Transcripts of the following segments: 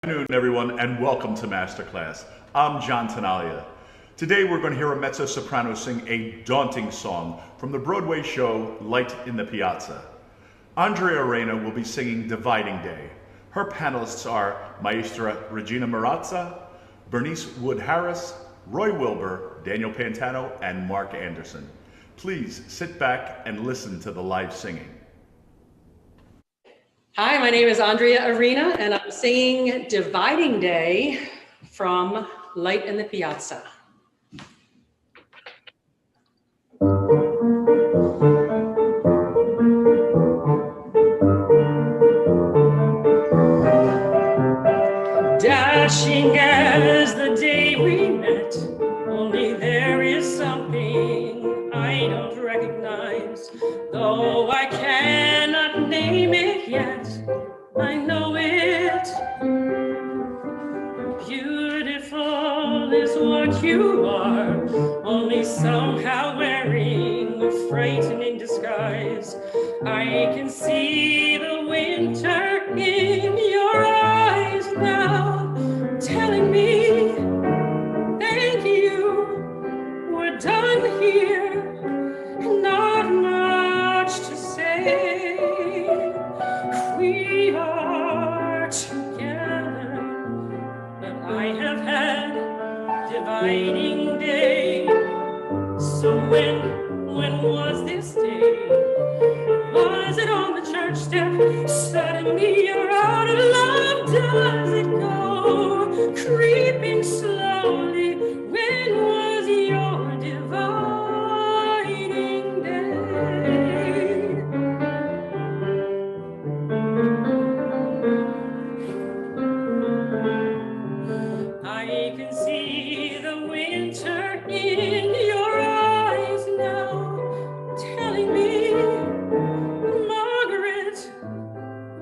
Good afternoon, everyone, and welcome to Masterclass. I'm John Tanalia. Today we're going to hear a mezzo-soprano sing a daunting song from the Broadway show Light in the Piazza. Andrea Arena will be singing Dividing Day. Her panelists are Maestra Regina Marazza, Bernice Wood-Harris, Roy Wilbur, Daniel Pantano, and Mark Anderson. Please sit back and listen to the live singing. Hi, my name is Andrea Arena, and I'm singing Dividing Day from Light in the Piazza. Dashing as the day we met, only there is something I don't recognize, though I cannot name it yet. I know it. Beautiful is what you are, only somehow wearing a frightening disguise. I can see the winter in your eyes now, telling me, thank you, we're done here, not much to say. We are together, but I have had dividing day. So when was this day? Was it on the church step? Suddenly you're out of love. Does it go creeping slowly? When was your dividing day? I can see the winter in your eyes now, telling me, Margaret,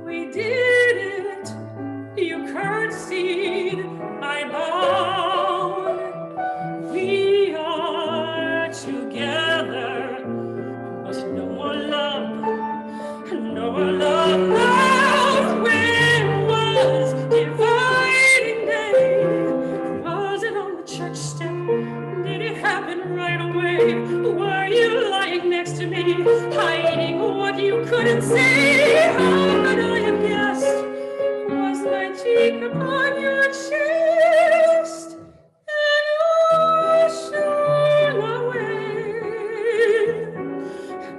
we did it. You curtsied, I bowed. We are together, but no more love, no more love. When was dividing day? Was it on the church step? Did it happen right away? Were you lying next to me, hiding what you couldn't say? How could I have guessed? Was my cheek upon your chest? And you shone away.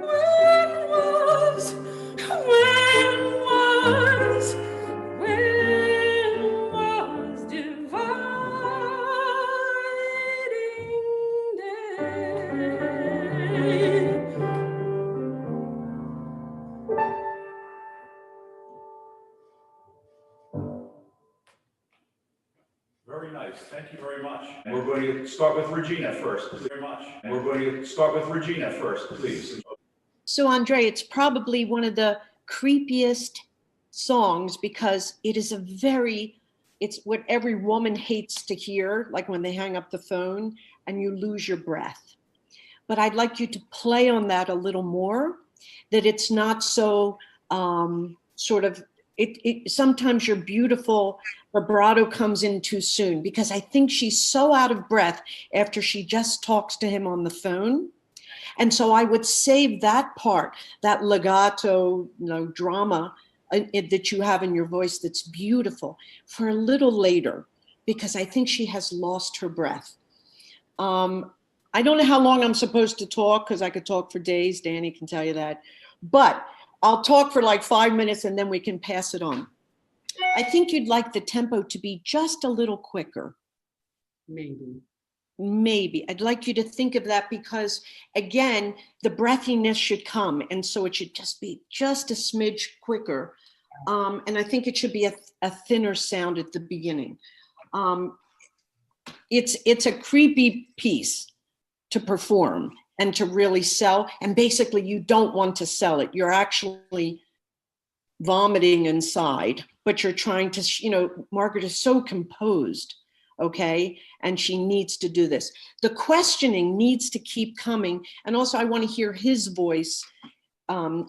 When was dividing day? Very nice. Thank you very much. And we're going to start with Regina first. Very much. And we're going to start with Regina first, please. So Andre, it's probably one of the creepiest songs because it is it's what every woman hates to hear, like when they hang up the phone and you lose your breath. But I'd like you to play on that a little more, that it's not so sometimes your beautiful vibrato comes in too soon, because I think she's so out of breath after she just talks to him on the phone. And so I would save that part, that legato, drama that you have in your voice that's beautiful, for a little later, because I think she has lost her breath. I don't know how long I'm supposed to talk, because I could talk for days. Danny can tell you that. But I'll talk for like 5 minutes and then we can pass it on. I think you'd like the tempo to be just a little quicker. Maybe. I'd like you to think of that because, again, the breathiness should come. And so it should just be just a smidge quicker. And I think it should be a thinner sound at the beginning. It's a creepy piece to perform and to really sell. And basically, you don't want to sell it. You're actually vomiting inside, but you're trying to, Margaret is so composed, okay? And she needs to do this. The questioning needs to keep coming. And also I want to hear his voice. The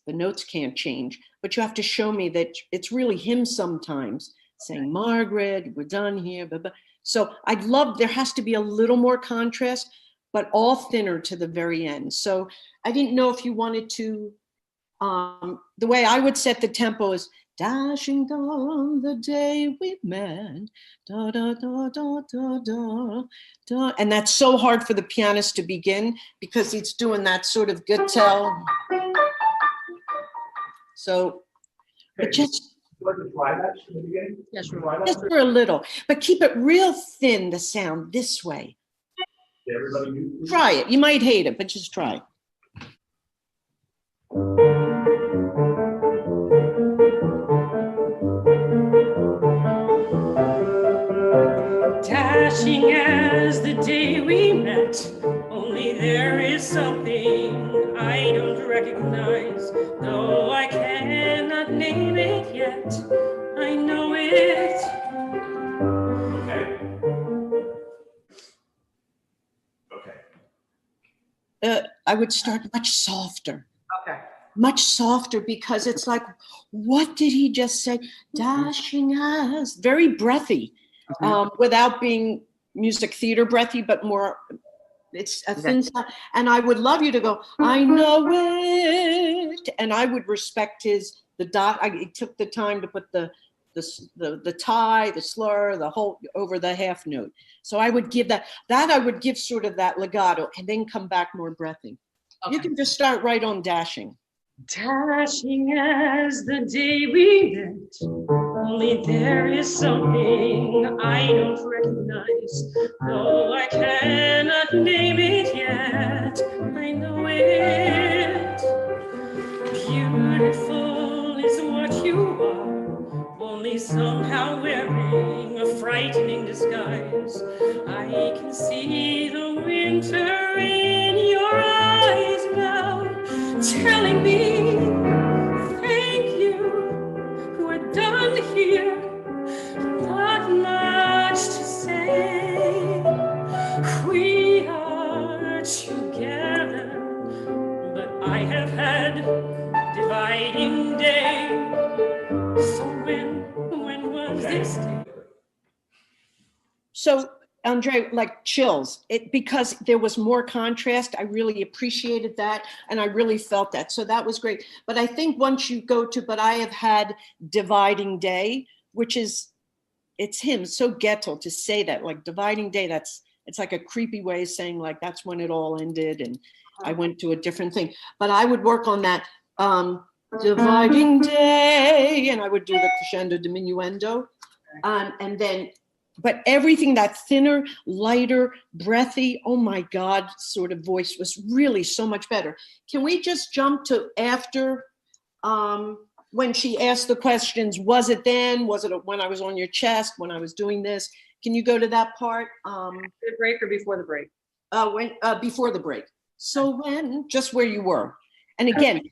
notes can't change, but you have to show me that it's really him sometimes saying, Margaret, we're done here. Blah. So I'd love, there has to be a little more contrast, but all thinner to the very end. So I didn't know if you wanted to, the way I would set the tempo is dashing down the day we met, da, da, da, da, da, da, da. And that's so hard for the pianist to begin because he's doing that sort of guitar. So, but just, Yes, sure. just for a little, but keep it real thin, the sound this way. Try it. You might hate it, but just try. Dashing as the day we met, only there is something I don't recognize, though I cannot name it yet. I know it. Okay. I would start much softer. Okay. Much softer because it's like, what did he just say? Dashing as, very breathy, without being music theater breathy, but more, it's a thin sound. And I would love you to go, I know it. And I would respect the dot. I took the time to put the tie, the slur, the whole, over the half note. So I would give that I would give sort of that legato and then come back more breathy. Okay. You can just start right on dashing. Dashing as the day we met, only there is something I don't recognize, though I cannot name it yet. I know it. Beautiful is what you are, only somehow wearing a frightening disguise. I can see the winter in your eyes now, telling me, thank you, we're done here, not much to say. We are together, but I have had dividing day. So when was this day? So Andre, like chills, because there was more contrast. I really appreciated that. And I really felt that. So that was great. But I think once you go to, but I have had dividing day, which is, it's him, so ghetto to say that, like dividing day, it's like a creepy way of saying like, that's when it all ended. And I went to a different thing, but I would work on that dividing day, and I would do the crescendo diminuendo. And then, but everything that thinner, lighter, breathy, oh my God, sort of voice was really so much better. Can we just jump to after, when she asked the questions, was it then? Was it when I was on your chest, when I was doing this? Can you go to that part? After the break or before the break? Before the break. So when, just where you were. And again,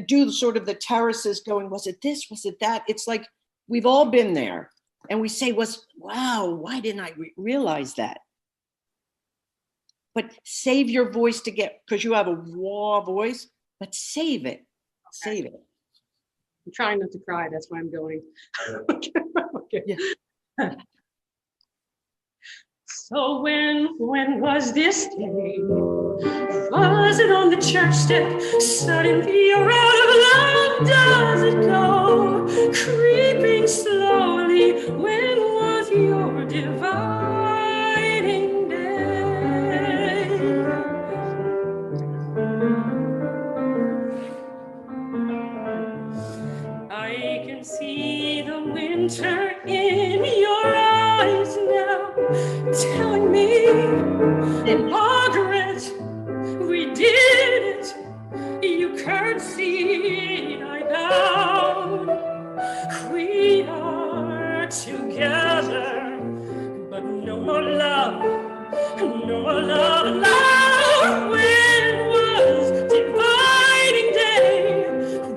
do sort of the terraces going, was it this, was it that? It's like, we've all been there. And we say, wow, why didn't I realize that? But save your voice to get, because you have a raw voice, but save it, save it. I'm trying not to cry, that's why I'm going. Okay. Yeah. So when was this day? Was it on the church step? Suddenly you're out of love, does it go? Creeping slowly, when was your dividing day? I can see the winter in your eyes now, telling me, Margaret, we did it. You curtsied, I bowed. We are together, but no more love, no more love, love. When was dividing day?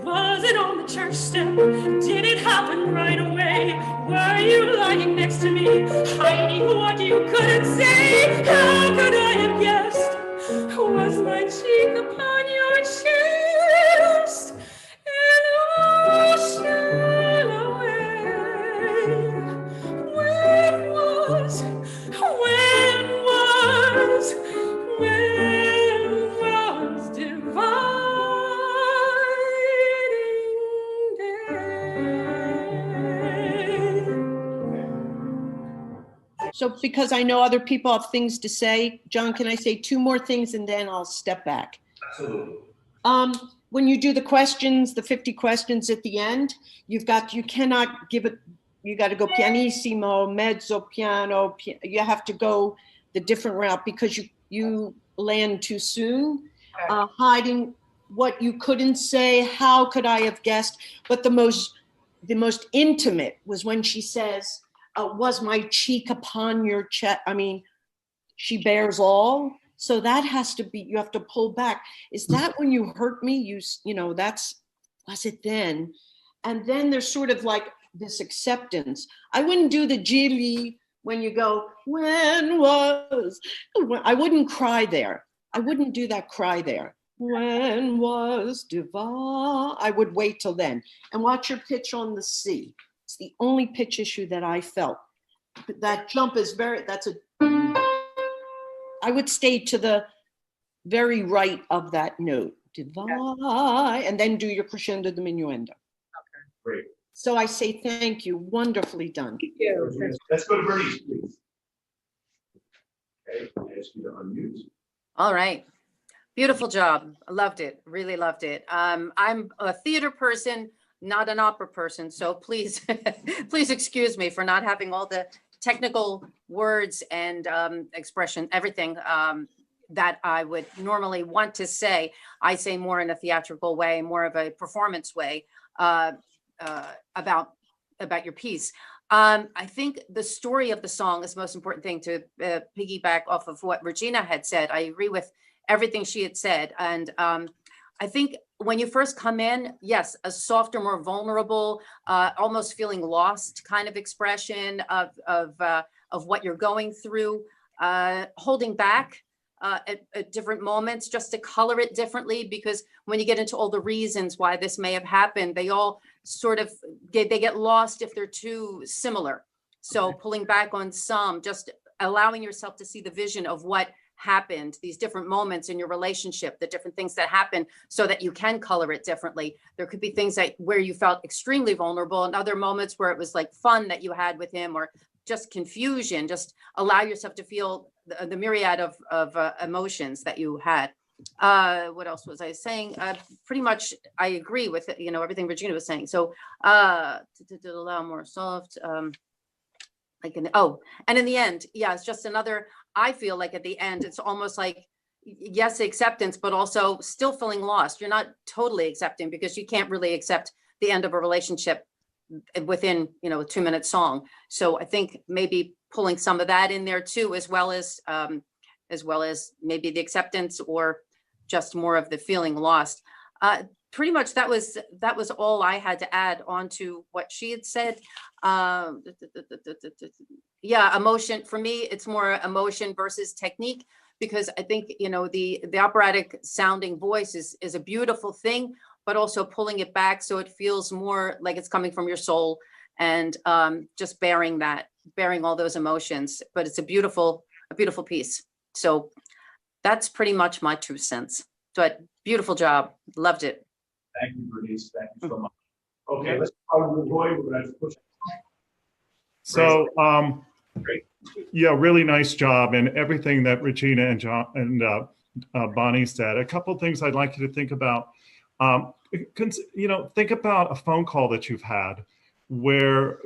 Was it on the church step? Did it happen right away? Were you lying next to me, hiding what you couldn't say? How could I have guessed? Was my cheek upon your chest? And oh, sail away. So because I know other people have things to say, John, can I say two more things and then I'll step back? Absolutely. When you do the questions, the 50 questions at the end, you cannot give it, you got to go pianissimo, mezzo, piano, you have to go the different route because you land too soon, hiding what you couldn't say, how could I have guessed? But the most intimate was when she says, was my cheek upon your chest? I mean, she bears all. So that has to be, you have to pull back. Is that when you hurt me? You know, was it then? And then there's sort of like this acceptance. I wouldn't do the giri when you go, I wouldn't cry there. I wouldn't do that cry there. When was divine? I would wait till then. And watch your pitch on the C. It's the only pitch issue that I felt. That jump is I would stay to the very right of that note. Divine, and then do your crescendo diminuendo. Okay. Great. So I say thank you. Wonderfully done. Thank you. Let's go to Bernice, please. Okay, I ask you to unmute. All right. Beautiful job. I loved it. Really loved it. I'm a theater person, not an opera person. So please, please excuse me for not having all the technical words and expression, everything that I would normally want to say. I say more in a theatrical way, more of a performance way about your piece. I think the story of the song is the most important thing to piggyback off of what Regina had said. I agree with everything she had said. And I think when you first come in, yes, a softer, more vulnerable, almost feeling lost kind of expression of what you're going through, holding back at different moments just to color it differently, because when you get into all the reasons why this may have happened, they all sort of they get lost if they're too similar. So pulling back on some, just allowing yourself to see the vision of what happened, these different moments in your relationship, the different things that happen, so that you can color it differently. There could be things where you felt extremely vulnerable, and other moments where it was like fun that you had with him, or just confusion. Just allow yourself to feel the myriad of emotions that you had. What else was I saying? Pretty much I agree with everything Regina was saying. So to allow more soft, and in the end, yeah, it's just another, I feel like at the end, it's almost like, yes, acceptance, but also still feeling lost. You're not totally accepting, because you can't really accept the end of a relationship within, a 2-minute song. So I think maybe pulling some of that in there too, as well as maybe the acceptance, or just more of the feeling lost. Pretty much that was all I had to add on to what she had said. Yeah, emotion, for me, it's more emotion versus technique, because I think, the operatic sounding voice is a beautiful thing, but also pulling it back so it feels more like it's coming from your soul, and just bearing all those emotions. But it's a beautiful piece. So that's pretty much my 2 cents. But beautiful job. Loved it. Thank you, Bernice. Thank you so much. Okay, let's start with Roy. We're going to push. So, Great. yeah, really nice job, and everything that Regina and John and Bonnie said. A couple of things I'd like you to think about. Think about a phone call that you've had, where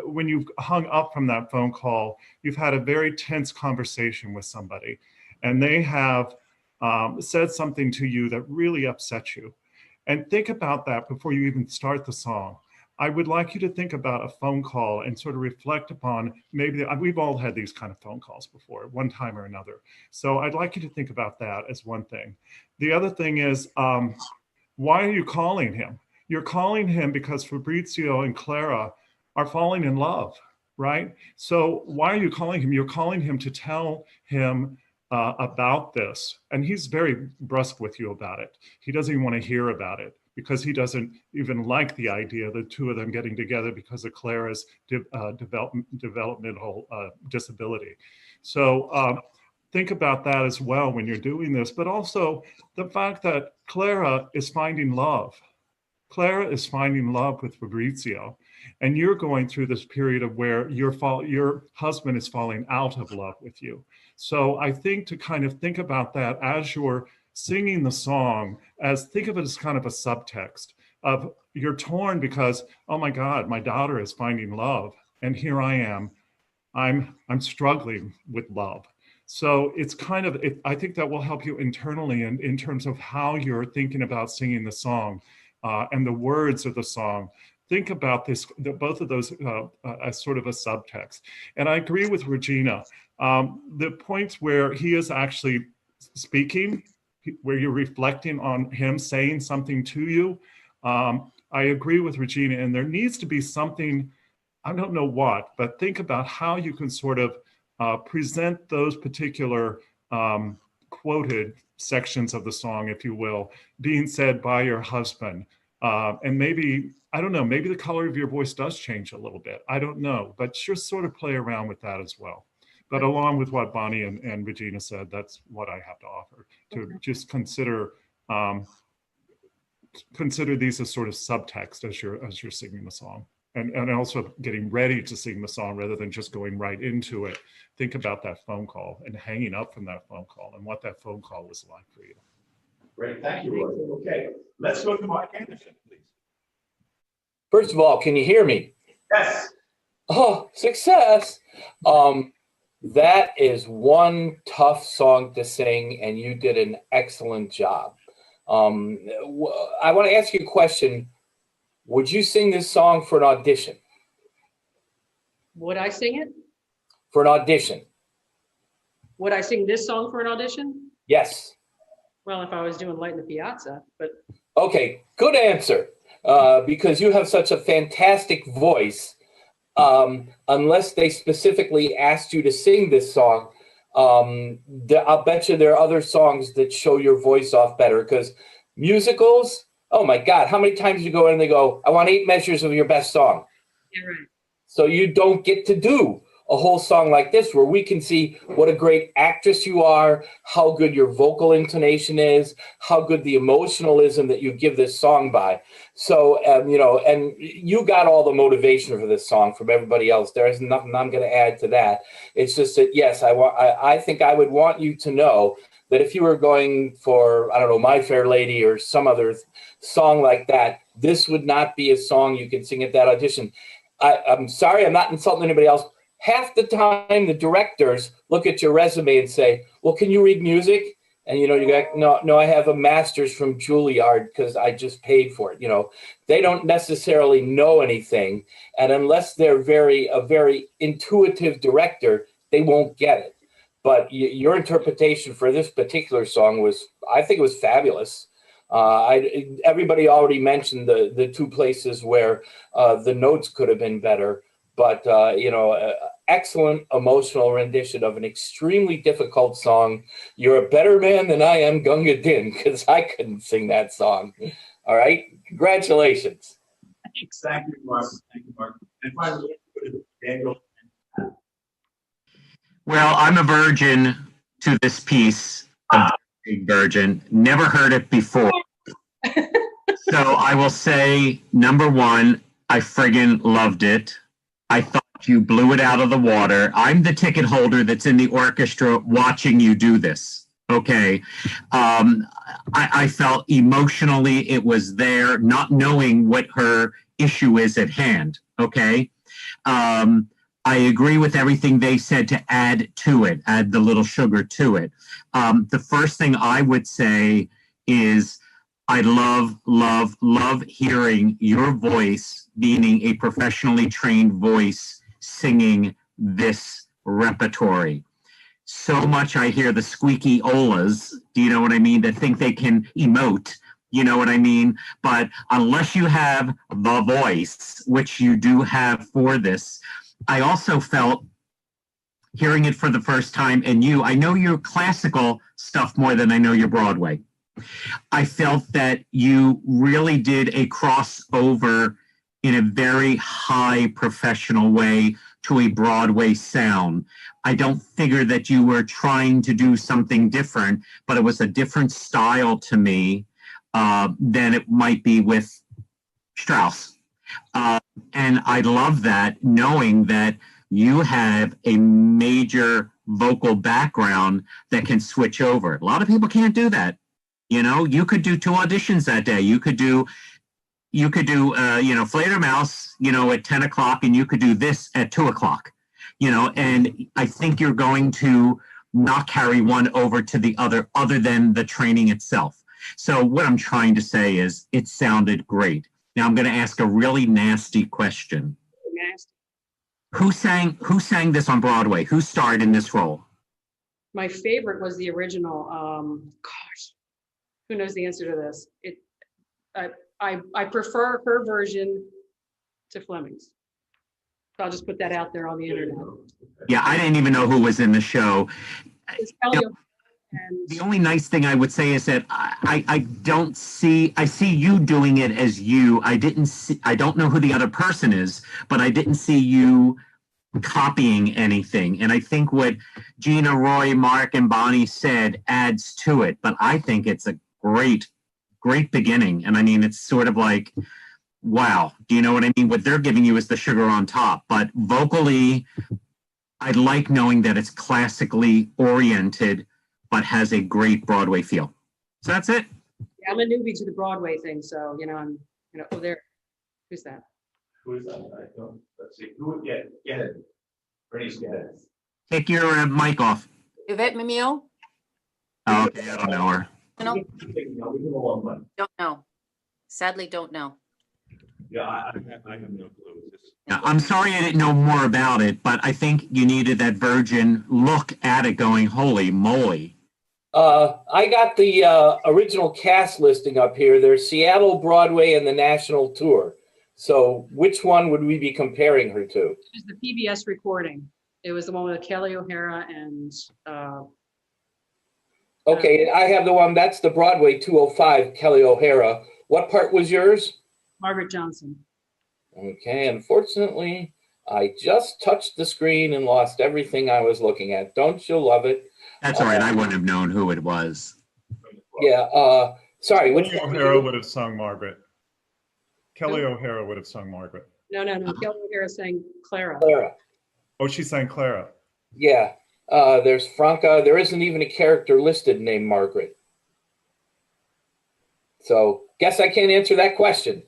when you've hung up from that phone call, you've had a very tense conversation with somebody, and they have said something to you that really upset you. And think about that before you even start the song. I would like you to think about a phone call and sort of reflect upon, maybe we've all had these kind of phone calls before, one time or another. So I'd like you to think about that as one thing. The other thing is, why are you calling him? You're calling him because Fabrizio and Clara are falling in love, right? So why are you calling him? You're calling him to tell him about this. And he's very brusque with you about it. He doesn't even want to hear about it, because he doesn't even like the idea of the two of them getting together because of Clara's developmental disability. So think about that as well when you're doing this, but also the fact that Clara is finding love. Clara is finding love with Fabrizio. and you're going through this period of where your husband is falling out of love with you. So I think to kind of think about that as you're singing the song, think of it as kind of a subtext of you're torn because, oh my God, my daughter is finding love, and here I am, I'm struggling with love. So it's kind of, I think that will help you internally in terms of how you're thinking about singing the song and the words of the song. Think about both of those as sort of a subtext. And I agree with Regina. The points where he is actually speaking, where you're reflecting on him saying something to you, I agree with Regina. And there needs to be something, I don't know what, but think about how you can sort of present those particular quoted sections of the song, if you will, being said by your husband. And maybe, I don't know, maybe the color of your voice does change a little bit. I don't know, but just sort of play around with that as well. But along with what Bonnie and Regina said, that's what I have to offer, to just consider these as sort of subtext as you're singing the song. And also getting ready to sing the song rather than just going right into it. Think about that phone call and hanging up from that phone call and what that phone call was like for you. Great, thank you, Roy. Okay, let's go to Mike Anderson, please. First of all, can you hear me? Yes. Oh, success. That is one tough song to sing, and you did an excellent job. I want to ask you a question. Would you sing this song for an audition? Would I sing it? For an audition? Would I sing this song for an audition? Yes. Well, if I was doing Light in the Piazza, but. Okay, good answer. Because you have such a fantastic voice. Unless they specifically asked you to sing this song, I'll bet you there are other songs that show your voice off better, because musicals, oh my God, how many times you go in and they go, I want 8 measures of your best song. Yeah, right. So you don't get to do a whole song like this where we can see what a great actress you are, how good your vocal intonation is, how good the emotionalism that you give this song by. So, and you got all the motivation for this song from everybody else. There is nothing I'm going to add to that. It's just that, yes, I think I would want you to know that if you were going for, I don't know, My Fair Lady or some other song like that, this would not be a song you can sing at that audition. I'm sorry, I'm not insulting anybody else. Half the time, the directors look at your resume and say, well, can you read music? And, you go, no, I have a master's from Juilliard because I just paid for it. They don't necessarily know anything. And unless they're a very intuitive director, they won't get it. But your interpretation for this particular song I think it was fabulous. Everybody already mentioned the 2 places where the notes could have been better. But, excellent emotional rendition of an extremely difficult song. You're a better man than I am, Gunga Din, because I couldn't sing that song. All right. Congratulations. Thanks. Thank you, Mark. Thank you, Mark. And finally, Daniel. Well, I'm a virgin to this piece, a big virgin. Never heard it before. So I will say, number 1, I friggin' loved it. I thought you blew it out of the water. I'm the ticket holder that's in the orchestra watching you do this. Okay. I felt emotionally it was there, not knowing what her issue is at hand. Okay. I agree with everything they said to add to it, add the little sugar to it. The first thing I would say is I love hearing your voice, meaning a professionally trained voice, singing this repertory. So much I hear the squeaky olas, do you know what I mean, that think they can emote, you know what I mean? But unless you have the voice, which you do have for this, I also felt, hearing it for the first time, and I know your classical stuff more than I know your Broadway. I felt that you really did a crossover in a very high professional way to a Broadway sound. I don't figure that you were trying to do something different, but it was a different style to me than it might be with Strauss. And I love that, knowing that you have a major vocal background that can switch over. A lot of people can't do that. You know, you could do 2 auditions that day. You could do, Fledermaus, at 10 o'clock, and you could do this at 2 o'clock, and I think you're going to not carry one over to the other than the training itself. So what I'm trying to say is it sounded great. Now I'm going to ask a really nasty question. Nasty. Who sang this on Broadway? Who starred in this role? My favorite was the original. Gosh, who knows the answer to this? I prefer her version to Fleming's. So I'll just put that out there on the internet. Yeah, I didn't even know who was in the show. It's Kelly and The only nice thing I would say is that I see you doing it as you. I don't know who the other person is, but I didn't see you copying anything. And I think what Gina, Roy, Mark, and Bonnie said adds to it. But I think it's a great beginning. And I mean, it's sort of like, wow, do you know what I mean? What they're giving you is the sugar on top. But vocally, I like knowing that it's classically oriented, but has a great Broadway feel. So that's it. yeah, I'm a newbie to the Broadway thing, so oh there, who's that? Who is that? I don't, let's see. Who would get ahead? Bernice, get ahead. Take your mic off. Yvette Mimieux? Oh, okay, I don't know her. No, We can go on one. don't know. Sadly, don't know. Yeah, I have no clue. Yeah, I'm sorry I didn't know more about it, but I think you needed that virgin look at it going, holy moly. I got the original cast listing up here. There's Seattle, Broadway, and the national tour. So which one would we be comparing her to? It was the PBS recording. It was the one with Kelly O'Hara and Okay, I have the one, that's the Broadway 205, Kelly O'Hara. What part was yours? Margaret Johnson. Okay, unfortunately, I just touched the screen and lost everything I was looking at. Don't you love it? That's all right. I wouldn't have known who it was. Yeah, sorry. Which Kelly O'Hara would have sung Margaret. Kelly O'Hara would have sung Margaret. No. Kelly O'Hara sang Clara. Clara. Oh, she sang Clara. Yeah, there's Franca. There isn't even a character listed named Margaret. So, guess I can't answer that question.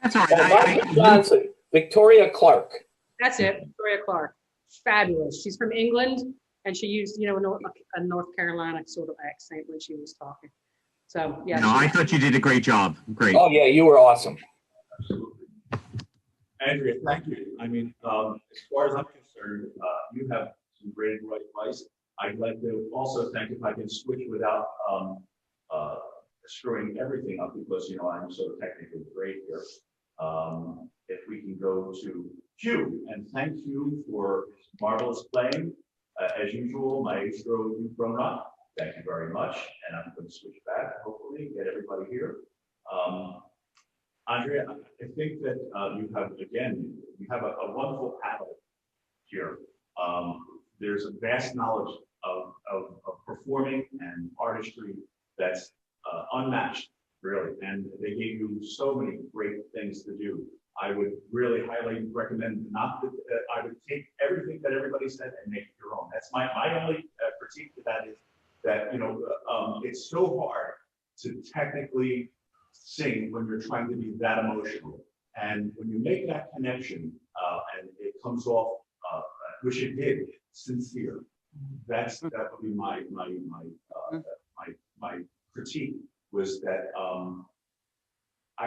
That's all right. Margaret Johnson, Victoria Clark. That's it, Victoria Clark. Fabulous. She's from England, and she used, a North Carolina sort of accent when she was talking. So, yeah. No, I thought you did a great job. Great. Oh, yeah, you were awesome. Absolutely. Andrea, thank you. I mean, as far as I'm concerned, you have some great advice. I'd like to also thank, if I can switch without screwing everything up, because I'm so technically great here. If we can go to Hugh, and thank you for marvelous playing. As usual, Maestro, you've grown up. Thank you very much. And I'm going to switch back, hopefully, get everybody here. Andrea, I think that you have a wonderful panel here. There's a vast knowledge of performing and artistry that's unmatched, really. And they gave you so many great things to do. I would really highly recommend I would take everything that everybody said and make it your own. That's my only critique to that is that, it's so hard to technically sing when you're trying to be that emotional. And when you make that connection and it comes off, which it did, sincere, that would be my critique, was that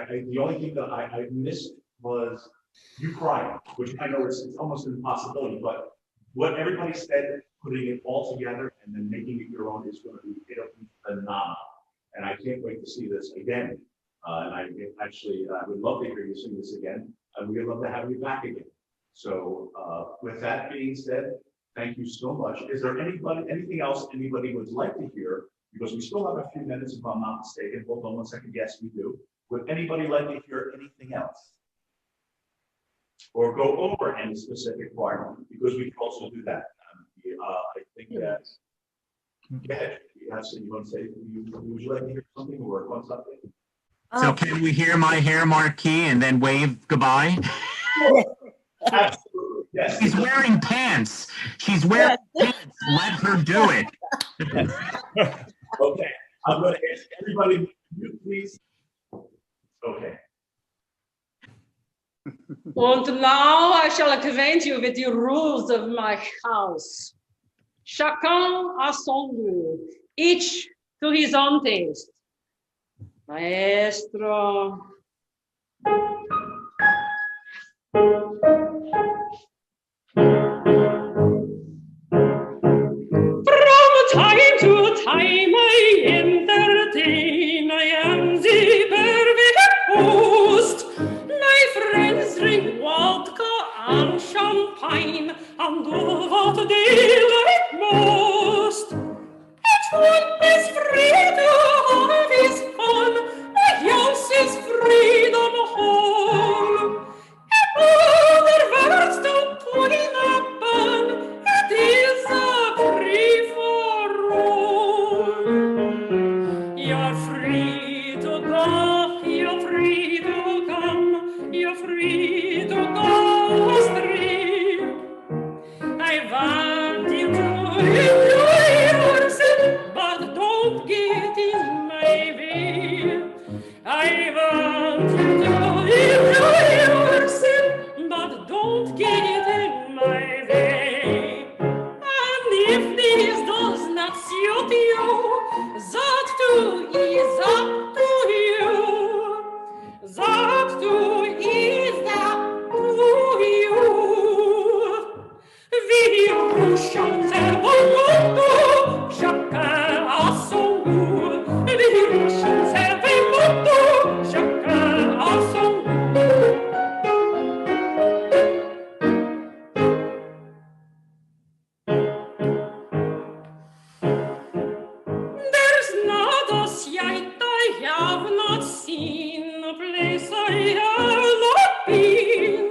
the only thing that I missed was you crying, which I know it's almost an impossibility, but what everybody said, putting it all together and then making it your own, it'll be phenomenal. And I can't wait to see this again. And I would love to hear you sing this again. And we'd love to have you back again. So with that being said, thank you so much. Is there anything else anybody would like to hear? Because we still have a few minutes, if I'm not mistaken. Hold on one second. Yes, we do. Would anybody like to hear anything else? Or go over any specific part? Because we can also do that. I think that. Go ahead. You want to say? Would you like to hear something or want something? So can we hear My Hair Marquee and then wave goodbye? Absolutely. Yes. She's wearing pants. She's wearing pants. Let her do it. Okay. I'm going to ask everybody, you please. Okay. And now I shall acquaint you with the rules of my house. Chacun a son goût, each to his own taste. Maestro. From time to time I entertain, I am the perfect host. My friends drink vodka and champagne and do what they like most. Each one is free to have his fun, my house is freedom home. Other words to put in a bun, it is a free for all. You're free to go, you're free to come, you're free to go astray. I want you to enjoy yourself, but don't get in my way. I want you to enjoy yourself, but don't get in my way. And if this does not suit you, that too is up to you. That too is up to you. Vivons chantons moto, chacun a son goût. Vivons chantons moto, chacun a son goût. There's not a sight I have not seen, a place I have not been.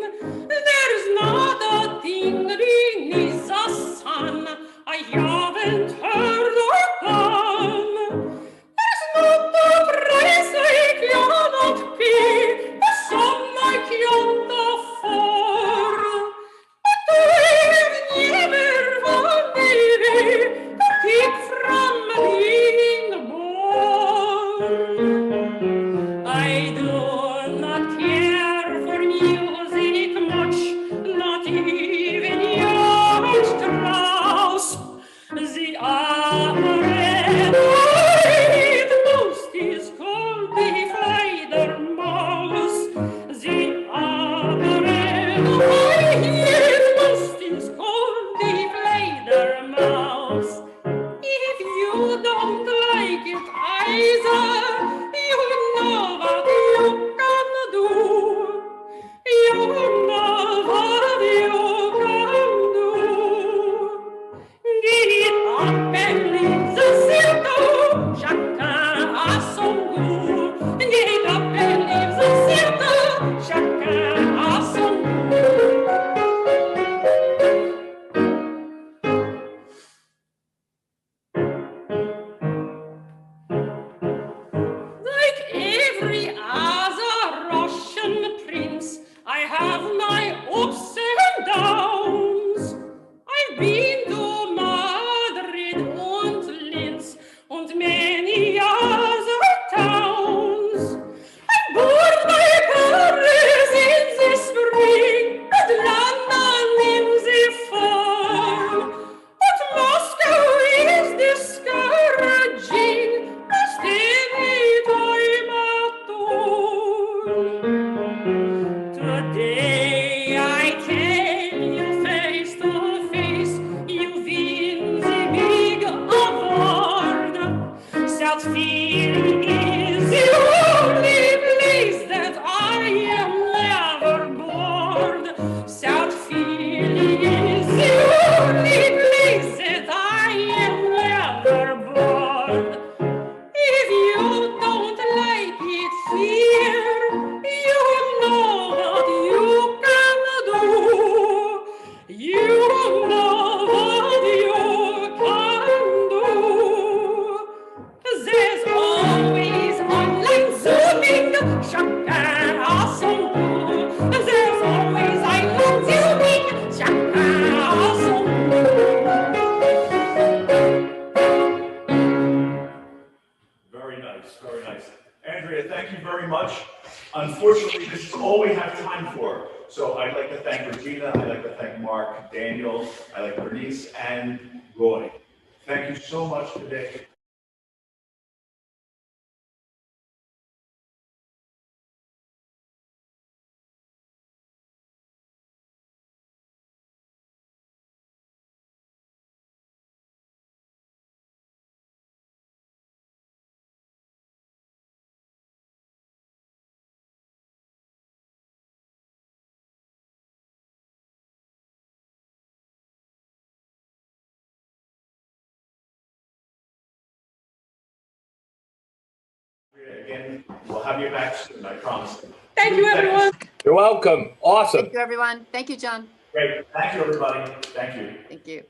There's not a thing beneath the sun I haven't unfortunately, this is all we have time for. So I'd like to thank Regina, I'd like to thank Mark, Daniel, I'd like Bernice, and Roy. Thank you so much today. Again, we'll have you back soon, I promise. Thank you, everyone. You're welcome. Awesome. Thank you, everyone. Thank you, John. Great, thank you, everybody, thank you. Thank you.